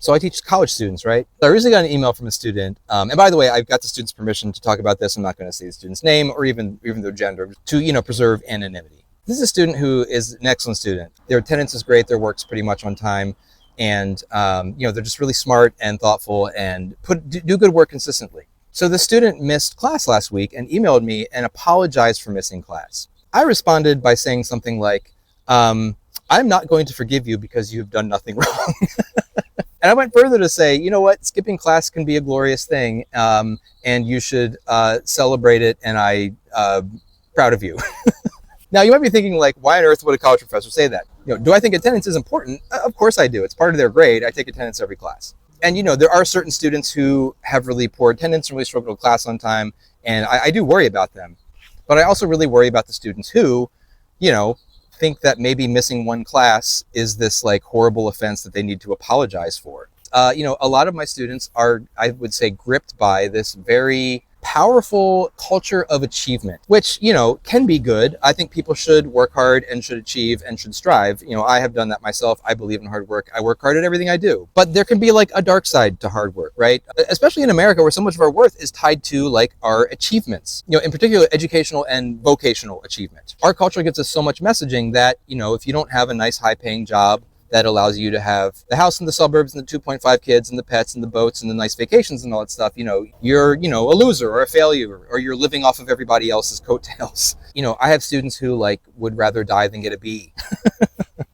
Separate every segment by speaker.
Speaker 1: So I teach college students, right? So I recently got an email from a student, and by the way, I've got the student's permission to talk about this. I'm not going to say the student's name or even their gender to preserve anonymity. This is a student who is an excellent student. Their attendance is great. Their work's pretty much on time, and they're just really smart and thoughtful and do good work consistently. So the student missed class last week and emailed me and apologized for missing class. I responded by saying something like, I'm not going to forgive you because you have done nothing wrong. And I went further to say, you know what, skipping class can be a glorious thing, and you should celebrate it, and I'm proud of you. Now, you might be thinking, like, why on earth would a college professor say that? Do I think attendance is important? Of course I do. It's part of their grade. I take attendance every class. And, there are certain students who have really poor attendance and really struggle to class on time, and I do worry about them. But I also really worry about the students who, think that maybe missing one class is this like horrible offense that they need to apologize for. A lot of my students are, I would say, gripped by this very powerful culture of achievement, which, can be good. I think people should work hard and should achieve and should strive. I have done that myself. I believe in hard work. I work hard at everything I do. But there can be like a dark side to hard work, right? Especially in America, where so much of our worth is tied to like our achievements, in particular, educational and vocational achievement. Our culture gives us so much messaging that, if you don't have a nice high paying job that allows you to have the house in the suburbs and the 2.5 kids and the pets and the boats and the nice vacations and all that stuff, you're, a loser or a failure, or you're living off of everybody else's coattails. I have students who like would rather die than get a B.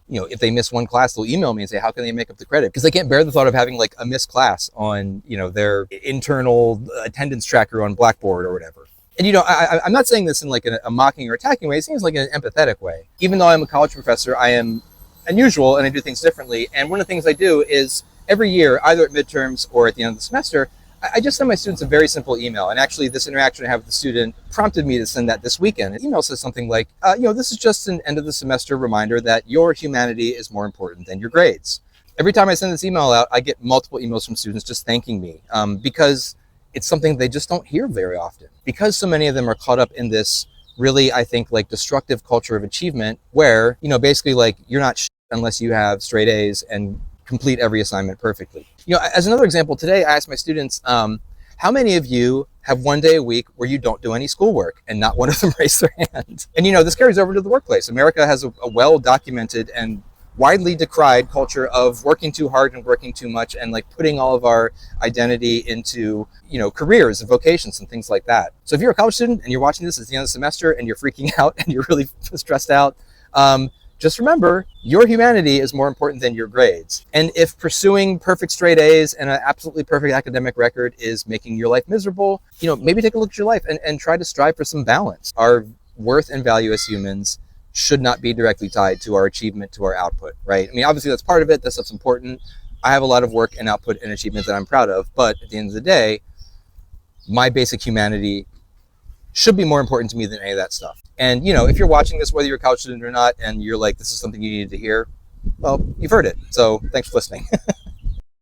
Speaker 1: If they miss one class, they'll email me and say, how can they make up the credit? Because they can't bear the thought of having like a missed class on, their internal attendance tracker on Blackboard or whatever. And, I'm not saying this in like a mocking or attacking way. It seems like an empathetic way. Even though I'm a college professor, I am unusual and I do things differently. And one of the things I do is every year, either at midterms or at the end of the semester, I just send my students a very simple email. And actually this interaction I have with the student prompted me to send that this weekend. The email says something like, this is just an end of the semester reminder that your humanity is more important than your grades. Every time I send this email out, I get multiple emails from students just thanking me because it's something they just don't hear very often. Because so many of them are caught up in this really, I think, like destructive culture of achievement where, basically like you're not unless you have straight A's and complete every assignment perfectly. As another example, today I asked my students, how many of you have one day a week where you don't do any schoolwork? And not one of them raised their hand. And this carries over to the workplace. America has a well-documented and widely decried culture of working too hard and working too much and like putting all of our identity into, careers and vocations and things like that. So if you're a college student and you're watching this at the end of the semester and you're freaking out and you're really stressed out, just remember, your humanity is more important than your grades. And if pursuing perfect straight A's and an absolutely perfect academic record is making your life miserable, maybe take a look at your life and try to strive for some balance. Our worth and value as humans should not be directly tied to our achievement, to our output, right? I mean, obviously that's part of it. That stuff's important. I have a lot of work and output and achievement that I'm proud of. But at the end of the day, my basic humanity should be more important to me than any of that stuff. And, if you're watching this, whether you're a college student or not, and you're like, this is something you needed to hear, well, you've heard it. So thanks for listening.